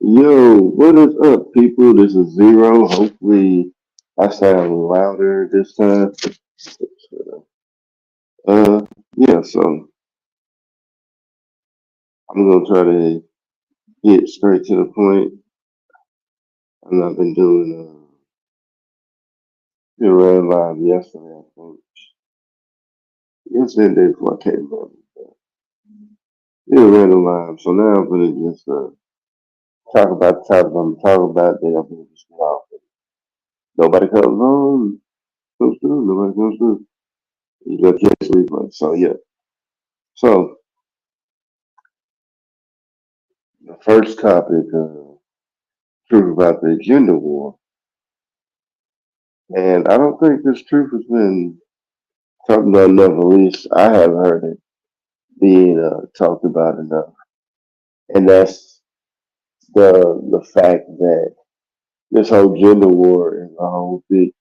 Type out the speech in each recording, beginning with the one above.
Yo, what is up, people? This is Zero. Hopefully, I sound louder this time. Uh, yeah, so I'm gonna try to get straight to the point. I've not been doing it ran live yesterday, I think. Yesterday, the day before, I can't remember. It ran live, so now I'm gonna just talk about the topic I'm talking about. Then I'm gonna just go off. Nobody comes on, comes through. Nobody comes through. You got to catch the replay. So yeah. So the first topic. Truth about the gender war. And I don't think this truth has been talked about enough. At least I haven't heard it being talked about enough. And that's the fact that this whole gender war is a whole big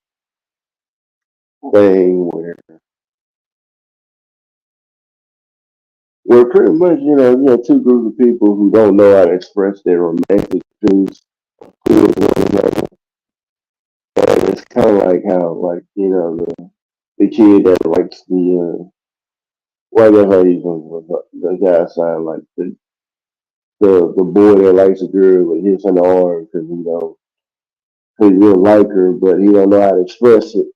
thing where pretty much, two groups of people who don't know how to express their romantic feelings towards one another. And it's kind of like how, like, the kid that likes whatever even the guy sound like the boy that likes a girl but hits on the arm because he will like her but he don't know how to express it.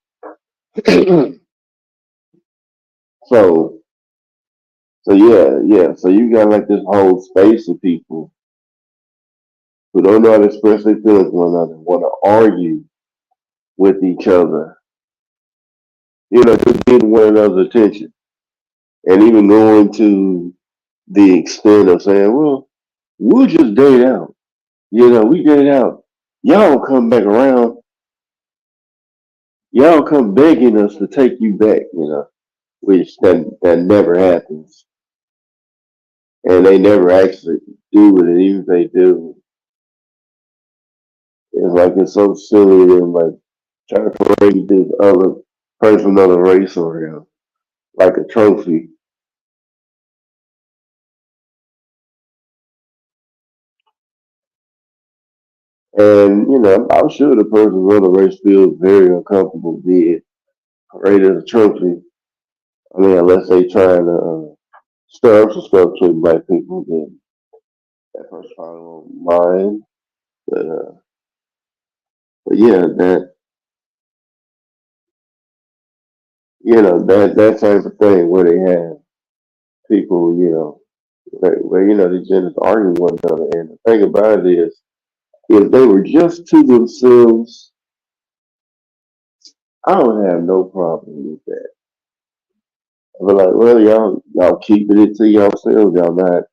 so yeah. So you got like this whole space of people who don't know how to express their feelings to one another, want to argue with each other, just getting one another's attention, and even going to the extent of saying, "Well, we'll just date out." We date out. Y'all come back around. Y'all come begging us to take you back. Which that never happens, and they never actually do it. And even if they do, it's like it's so silly and like trying to parade this other person, another race around like a trophy. And I'm sure the person of the race feels very uncomfortable being paraded as a trophy. I mean, unless they trying to stir up some stuff between black people, then that person probably won't mind. But, uh, but yeah, that type of thing where they have people, where the genders argue with one another. And the thing about it is, if they were just to themselves, I would have no problem with that. But like, well, y'all keeping it to yourselves, y'all not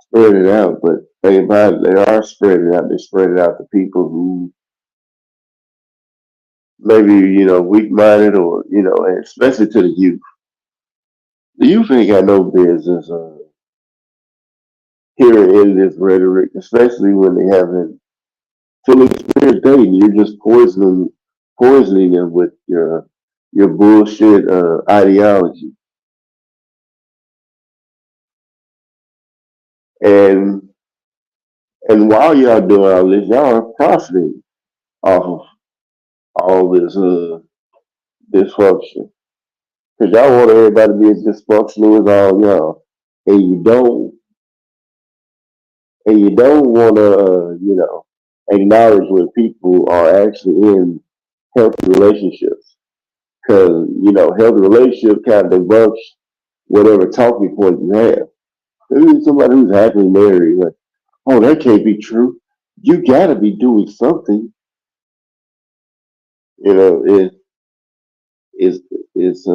spreading it out. But think about it, they are spreading it out. They spread it out to people who maybe weak minded or and especially to the youth. The youth ain't got no business hearing any of this rhetoric, especially when they haven't fully experienced dating. You're just poisoning them with your bullshit ideology. And and while y'all doing all this, y'all are profiting off of all this dysfunction. Because y'all want everybody to be as dysfunctional as all y'all. And you don't want to, acknowledge when people are actually in healthy relationships. Because, healthy relationship kind of debunks whatever talking point you have. Maybe somebody who's happily married, like, oh, that can't be true. You got to be doing something. You know, it, it's, it's,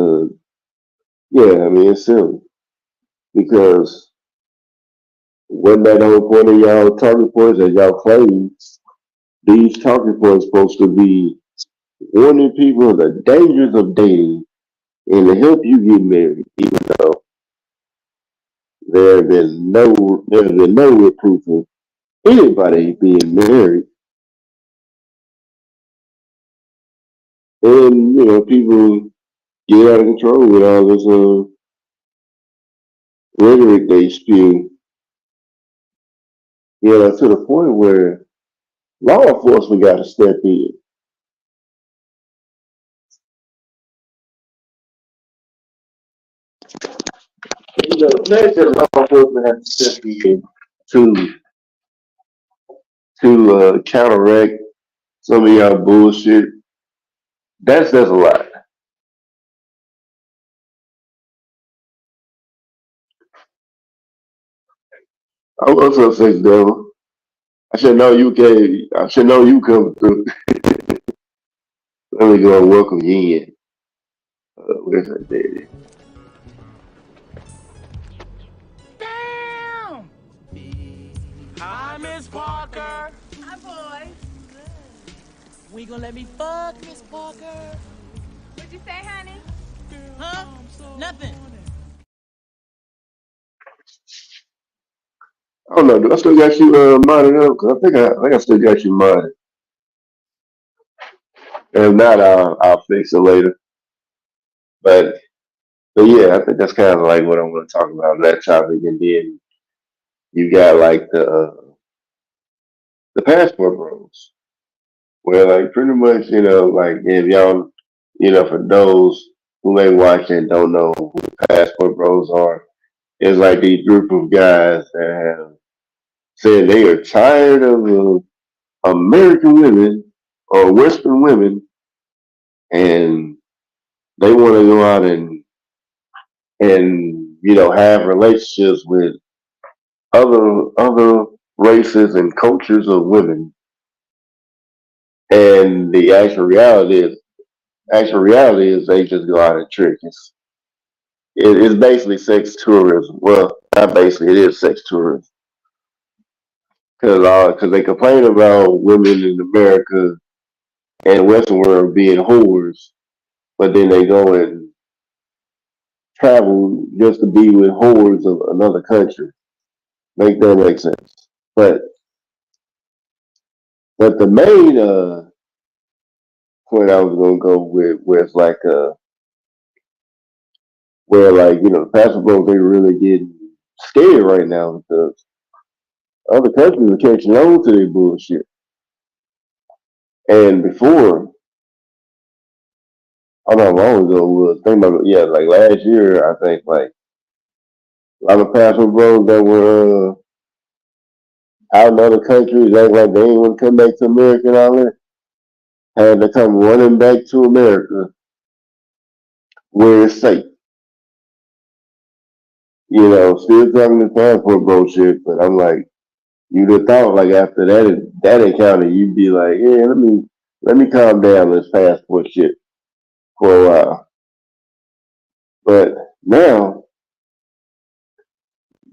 yeah, I mean, it's silly. Because when that whole point of y'all talking points that y'all claim, these talking points supposed to be warning people of the dangers of dating and to help you get married, even though there have been no real proof of anybody being married. And people get out of control with all this rhetoric they spew. to the point where law enforcement got to step in. The fact that law enforcement has to step in to counteract some of y'all bullshit, that's a lot. I was also sex devil. I should know you came. I should know you coming through. Let me go and welcome you in. Where's that daddy? Damn! Hi, Miss Parker. Hi, boy. We gonna let me fuck Miss Parker? What'd you say, honey? Huh? Nothing. I don't know. Do I still got you modded up? 'Cause I think I still got you modded. If not, I'll fix it later. But but yeah, I think that's kind of like what I'm going to talk about that topic, and then you got like the passport bros, where like pretty much like if y'all for those who may watch and don't know who passport bros are, it's like these group of guys that have said they are tired of American women or Western women, and they want to go out and have relationships with other races and cultures of women. And the actual reality is they just go out and trick. It's basically sex tourism. Well, not basically, it is sex tourism. Because they complain about women in America and the Western world being whores, but then they go and travel just to be with whores of another country. Make that make sense? But the main point I was gonna go with was like where like the passport they really getting scared right now because other countries are catching on to their bullshit. And before, I don't know how long ago it was. Think about it, yeah, like last year I think like a lot of passport bros that were out in other countries act like they ain't want to come back to America and all that had to come running back to America where it's safe. Still talking this passport bullshit, but I'm like, you'd have thought like after that encounter, you'd be like, yeah, let me calm down this passport shit for a while. But now,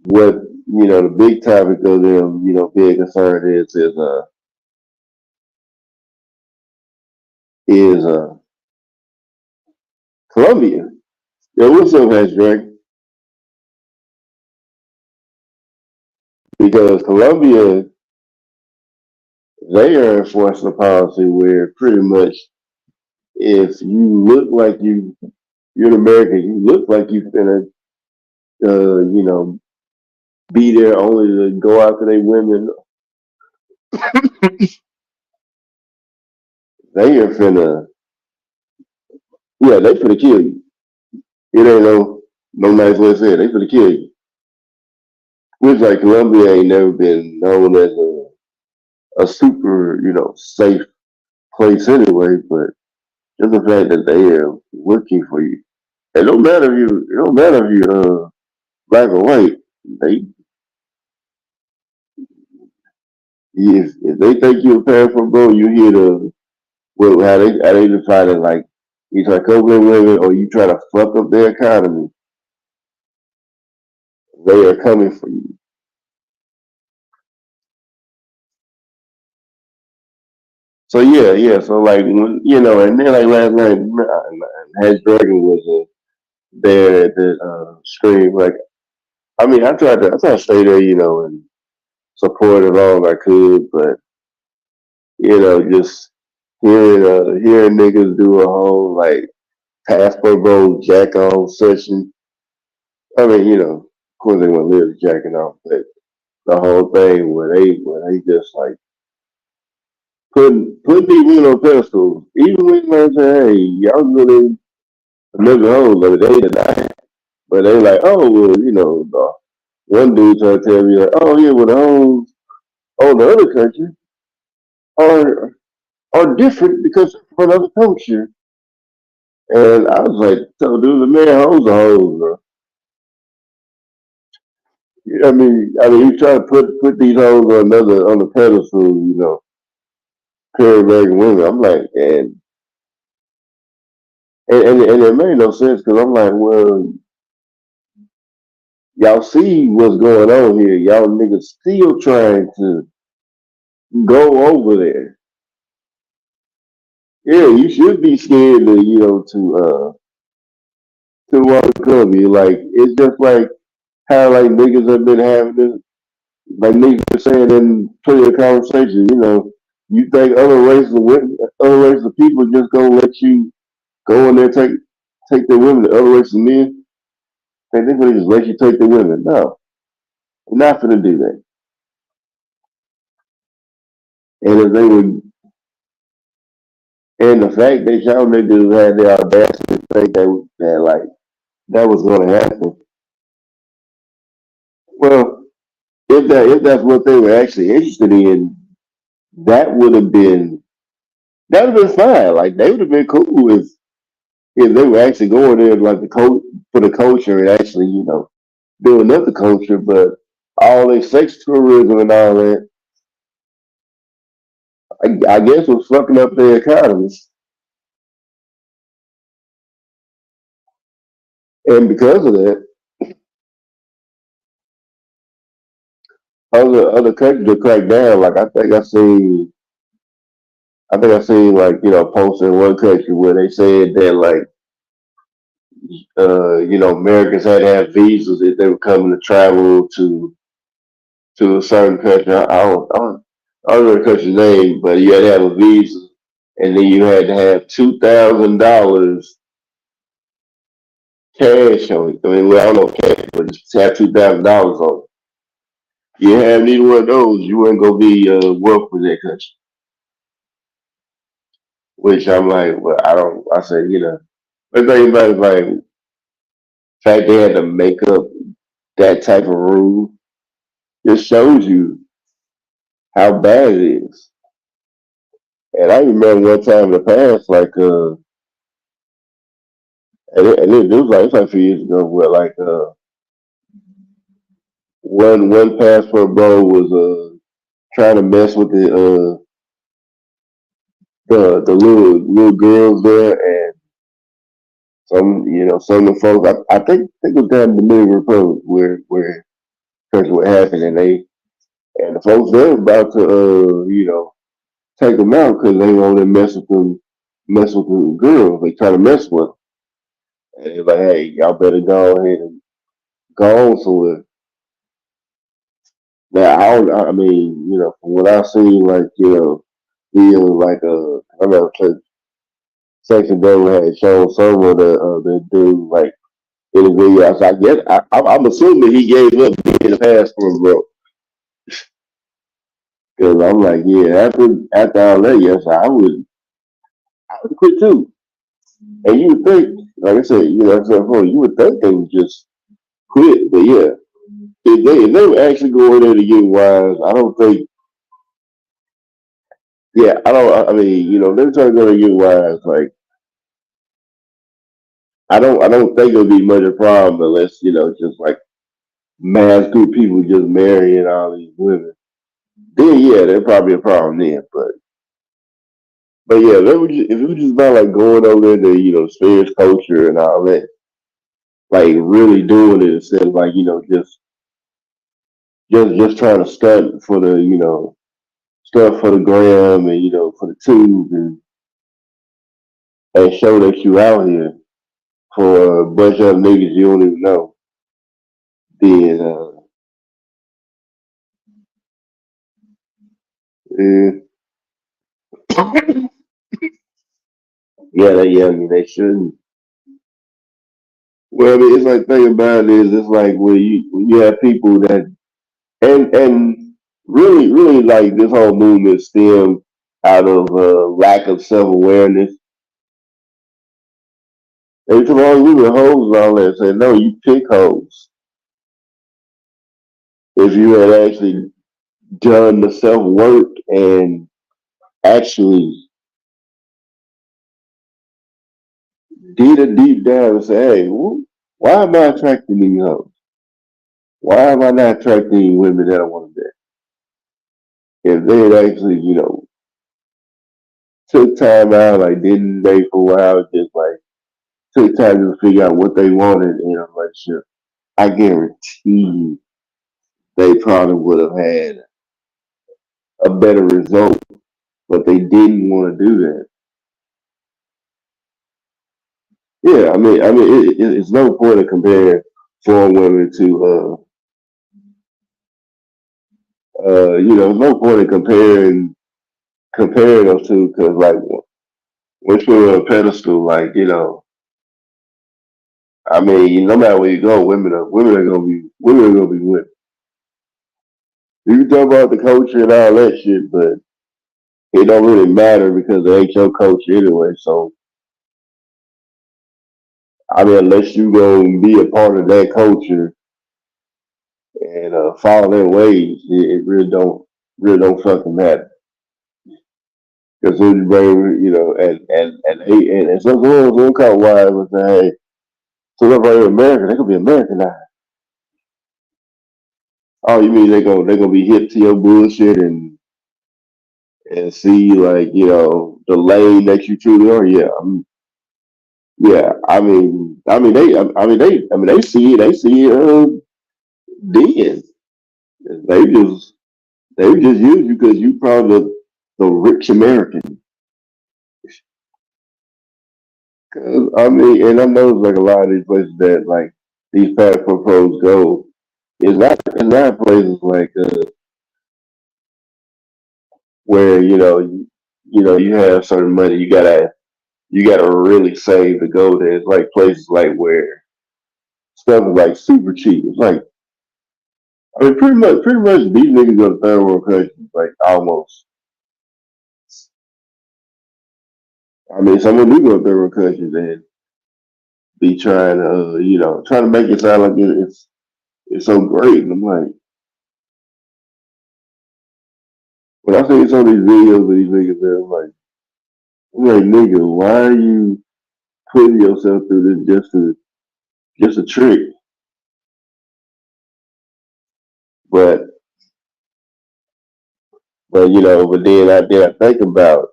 what the big topic of them, being concerned is Colombia. Yeah, what's up, Hash Drake? Because Colombia, they are enforcing a policy where pretty much if you look like you're an American, you look like you're gonna, be there only to go after they women. They are finna, yeah, they finna kill you. It ain't no nice way to say it. They finna kill you. Which like Colombia ain't never been known as a super, safe place anyway. But just the fact that they are looking for you, it don't matter if you black or white. They if they think you're a passport bro, you here to well how they define it like you try to cover their women or you try to fuck up their economy. They are coming for you. So yeah, yeah. So like when and then like last night, Hash Dragon was there at the stream. Like I mean, I tried to stay there, and support it all I could, but just hearing niggas do a whole like passport bro jack off session. I mean, of course they want to live jacking off, but the whole thing where they just like putting these women on pedestals. Even when they say, hey, y'all really another hoes, but they deny it. But they like, oh well, one dude tried to tell me like, oh yeah, well the hoes on the other country are are different because they're from another culture. And I was like, so dude, the man hoes are hoes, bro. I mean, you try to put these hoes on the pedestal, Caribbean women. I'm like, and it made no sense because I'm like, well, y'all see what's going on here. Y'all niggas still trying to go over there. Yeah, you should be scared to, to welcome you. Like, it's just like how, like, niggas have been having this, like, niggas been saying in plenty of conversation, you think other races of people just gonna let you go in there, take their women to other races of men? Think they're gonna just let you take their women. No, they're not gonna do that. And if they would, and the fact that y'all niggas had the audacity to think that like that was gonna happen. Well, if that's what they were actually interested in, that would have been that would have been fine. Like they would have been cool if they were actually going there like the coach for the culture and actually building up the culture. But all this sex tourism and all that, I guess was fucking up their economies. And because of that, other countries to crack down. Like I think I seen like posts in one country where they said that like Americans had to have visas if they were coming to travel to a certain country. I don't know the country's name, but you had to have a visa, and then you had to have $2,000 cash on it. I mean, well, I don't know cash, but just have $2,000 on it. You have neither one of those, you ain't gonna be welcome in that country. Which I'm like, well, I don't. I said, the thing about it is like, the fact they had to make up that type of rule just shows you how bad it is. And I remember one time in the past, like, and it was like it's like a few years ago, where like one passport bro was trying to mess with the little girls there, and some of the folks, I think it was down in the Dominican Republic where what happened, and the folks there were about to take them out because they want to mess with the girls. They try to mess with them. And they're like, hey, y'all better go ahead and go on somewhere. Now, I mean, from what I've seen, like, the, like, I remember Section Devil had shown some of the dude, like, in the video. I guess, I'm assuming he gave up being a passport, bro. Because I'm like, yeah, after all that, yes, I would quit too. And you would think, like I said, like I said before, you would think they would just quit. But yeah, if they were actually going there to get wise, I don't think. Yeah, I don't. I mean, they're trying to go to get wise. Like I don't think it'll be much of a problem unless just like mass group people just marrying all these women. Then yeah, there's probably a problem then. But yeah, if it was just about like going over there to experience culture and all that, like really doing it instead of like just trying to stunt for the stuff for the gram and for the tube and show that you out here for a bunch of niggas you don't even know. Then eh, yeah, I mean they shouldn't. Well, I mean, it's like thing about it is it's like when you have people that and really like this whole movement stemmed out of lack of self awareness. They took all we were hoes and all that. Said no, you pick hoes. If you had actually done the self work and actually did a deep dive and say, hey, why am I attracting these hoes? Why am I not attracting women that I want to date? If they had actually, took time out, like didn't date for a while, just like took time to figure out what they wanted in a relationship, I guarantee you they probably would have had a better result, but they didn't want to do that. Yeah, it's no point in comparing foreign women to, there's no point in comparing those two because, like, once you're on a pedestal, like, no matter where you go, women are gonna be women. You can talk about the culture and all that shit, but it don't really matter because it ain't your culture anyway. So, unless you gonna be a part of that culture and follow their ways, it really don't fucking matter. Because when you bring, and some girls will come wise and say, hey, so if they're American, they could be Americanized. Oh, you mean they gonna be hip to your bullshit and see like the lane that you truly are? Yeah, yeah. They see it. They see it. Then they just they just use you because you probably the rich American. 'Cause, and I know like a lot of these places that like these passport pros go. It's not places like where you have certain money. You gotta really save to go there. It's like places like where stuff is like super cheap. It's like pretty much these niggas go to third world countries like almost. Someone do go to third world countries and be trying to trying to make it sound like it's so great. And I'm like, when I see some of these videos of these niggas there, I'm like, nigga, why are you putting yourself through this just a trick? But but then I think about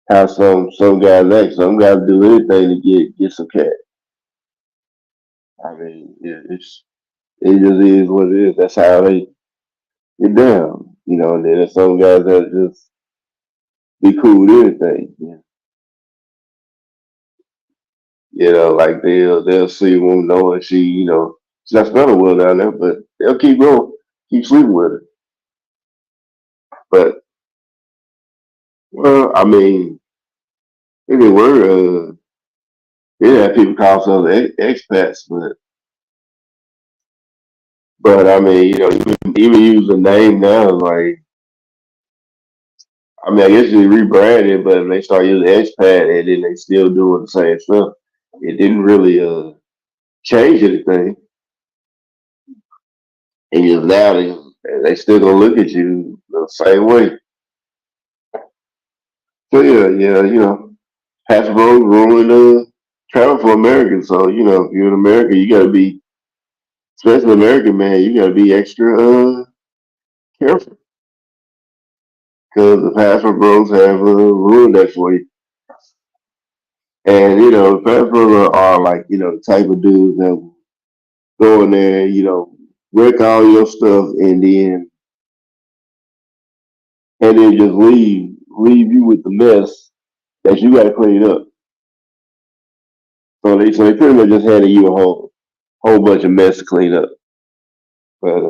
how some guys act. Some guys do anything to get some cash. Yeah, it just is what it is. That's how they get down. And then there's some guys that just be cool with anything. Like they'll see a woman knowing she's not smelling well down there, but they'll keep going, keep sleeping with her. But well, anyway, yeah, people call themselves expats, but even use the name now, like I guess they rebranded, but if they start using expat and then they still doing the same stuff, it didn't really change anything. And just now they still gonna look at you the same way. So yeah, Hasbro ruined travel for Americans. So if you're in America, you gotta be, especially American man, you gotta be extra careful because the passport bros have ruined that for you. And the passport bros are like the type of dudes that will go in there, wreck all your stuff, and then just leave you with the mess that you got to clean up. So they pretty much just handed you a whole bunch of mess to clean up. But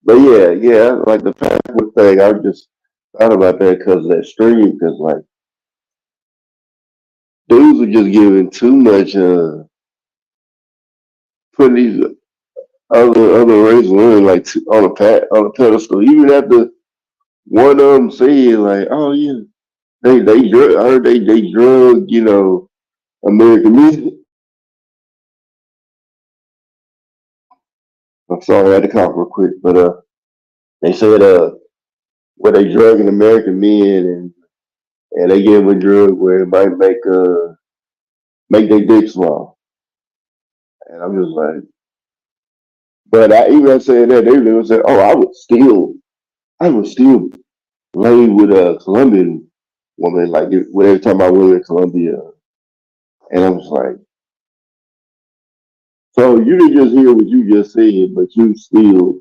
but yeah, like the passport thing, I just thought about that because of that stream. Because like dudes are just giving too much, putting these other races were like on a pedestal. Even after one of them said like, "Oh yeah, I heard they drug American music." I'm sorry, I had to cough real quick, but they said where they drugging American men and they give them a drug where it might make their dick small. And I'm just like, but I even said that they would say, "Oh, I would still lay with a Colombian woman, like when they were talking about women in Colombia." And I'm just like, so you didn't just hear what you just said, but you still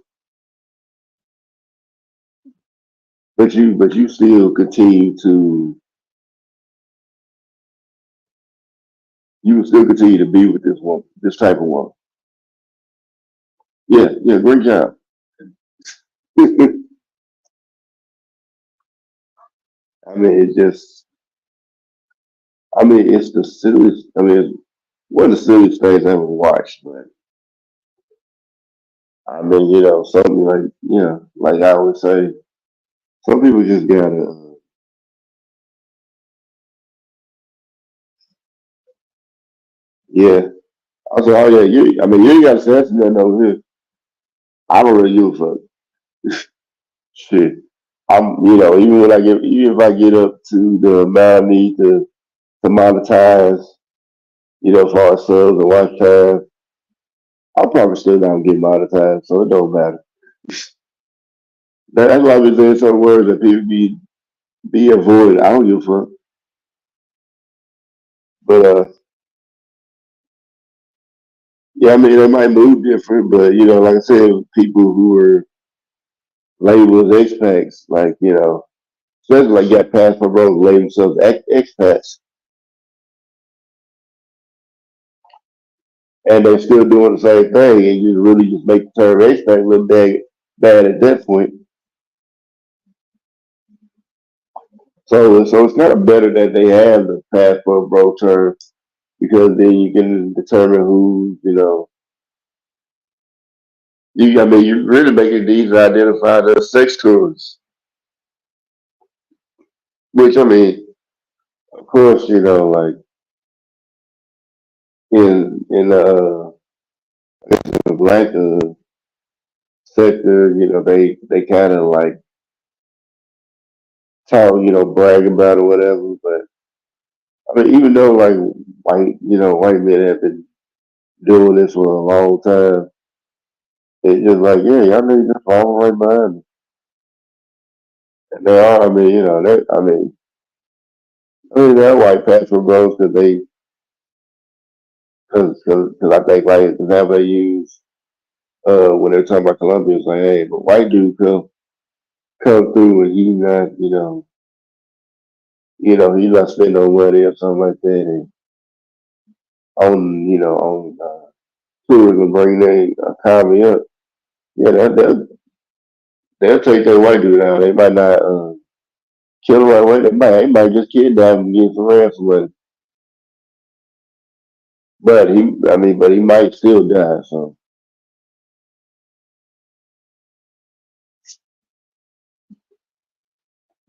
continue to be with this woman, this type of woman. Yeah, yeah, great job. I mean, it's the silliest. I mean, it's one of the silliest things I ever watched. But I mean, something like like I would say, some people just gotta, yeah. I said, oh yeah, I mean, you ain't gotta say that's nothing over here. I don't really give a fuck. Shit. Even if I get up to the amount I need to monetize, as far as subs and watch time, I'm probably still not gonna get monetized, so it don't matter. That's why I've been saying some words that people be avoided. I don't give a fuck. But yeah, I mean, they might move different, but like I said, people who are labeled as expats, like especially like got passport bros label themselves expats, and they're still doing the same thing, and you really just make the term expat look bad at that point. So it's kind of better that they have the passport bro term because then you can determine who I mean, you really make it easy to identify the sex tourists, which I mean, of course, like in the black sector, they kind of like talk, brag about it, or whatever. But I mean, even though like white men have been doing this for a long time, it's just like, yeah, y'all niggas just following right behind me. And they are, I mean, they're white pastor bros because cause I think like the example they use when they're talking about Columbia, it's like, hey, but white dude come through and he not, he not spending no money or something like that, and on tourism bring their economy up. Yeah, they'll take that white dude out. They might not kill him right away. They might just kidnap him and get some ransom money. But he might still die. So,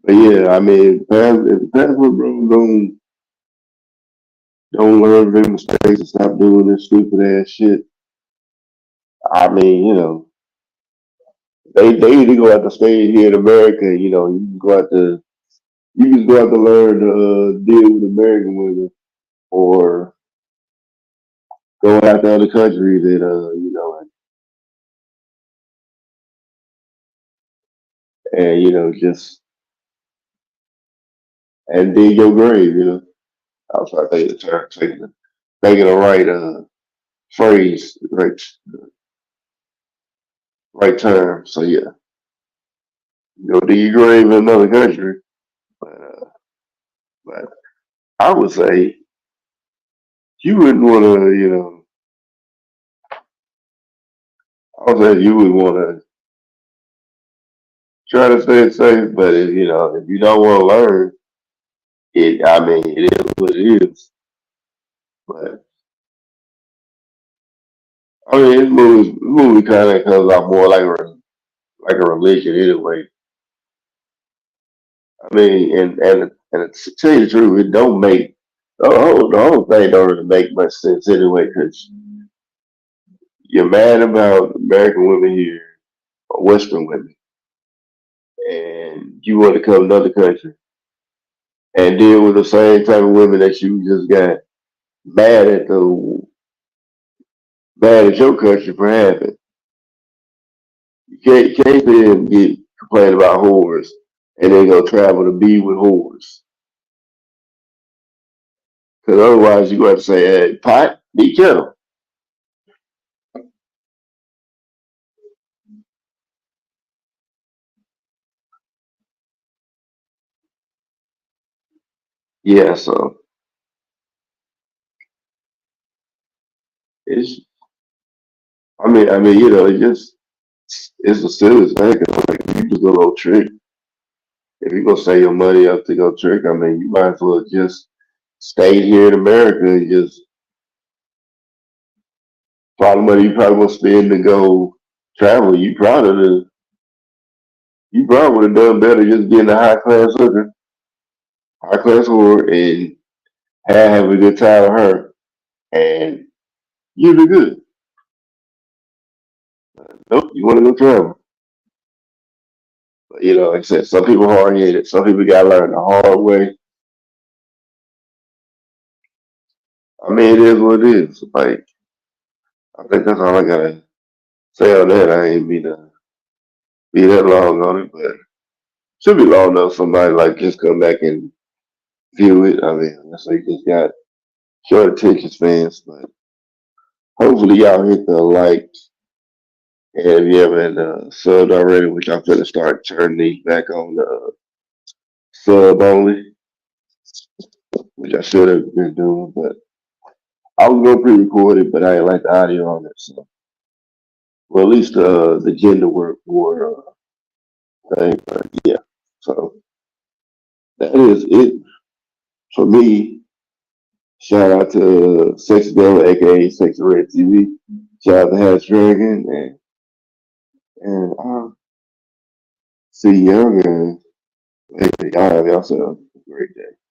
but yeah, I mean, if the passport bro don't learn their mistakes and stop doing this stupid ass shit, I mean, they either go out to stay here in America. You can go out to learn to deal with American women, or go out to other countries and and just and dig your grave. I was trying to think of the term, taking the right phrase, right term. So yeah, go dig your grave in another country. But but I would say you wouldn't want to, I would say you would want to try to stay safe. But if you don't want to learn it, I mean, it is what it is. But I mean, this movie kind of comes out more like a religion anyway. I mean, and to tell you the truth, it don't make the whole thing don't really make much sense anyway. Because you're mad about American women here, or Western women, and you want to come to another country and deal with the same type of women that you just got mad at the mad at your country for having. You can't sit here and get complain about whores and then go travel to be with whores. Because otherwise you're going to say, hey, pot, be careful. Yeah, so it's, it just, it's a silly thing. 'Cause, like, you just go trick. If you're going to save your money up to go trick, I mean, you might as well just stay here in America and just probably money you probably will spend to go travel. You probably would have done better just getting a high class whore, and have a good time with her, and you'll be good. Nope, you want to go travel. But, like I said, some people hard headed. Some people got to learn the hard way. I mean, it is what it is. Like, I think that's all I gotta say on that. I ain't be that long on it, but should be long enough. Somebody like just come back and view it. I mean, unless they just got short attention spans. But hopefully, y'all hit the like. And if you haven't subbed already, which I'm gonna start turning these back on sub only, which I should have been doing, but I was gonna pre-record it, but I didn't like the audio on it. So, well, at least the gender work war thing. But yeah, so that is it for me. Shout out to Sexy Devil, aka Sexy Red TV. Shout out to Hash Dragon, and see y'all guys. Y'all have yourself a great day.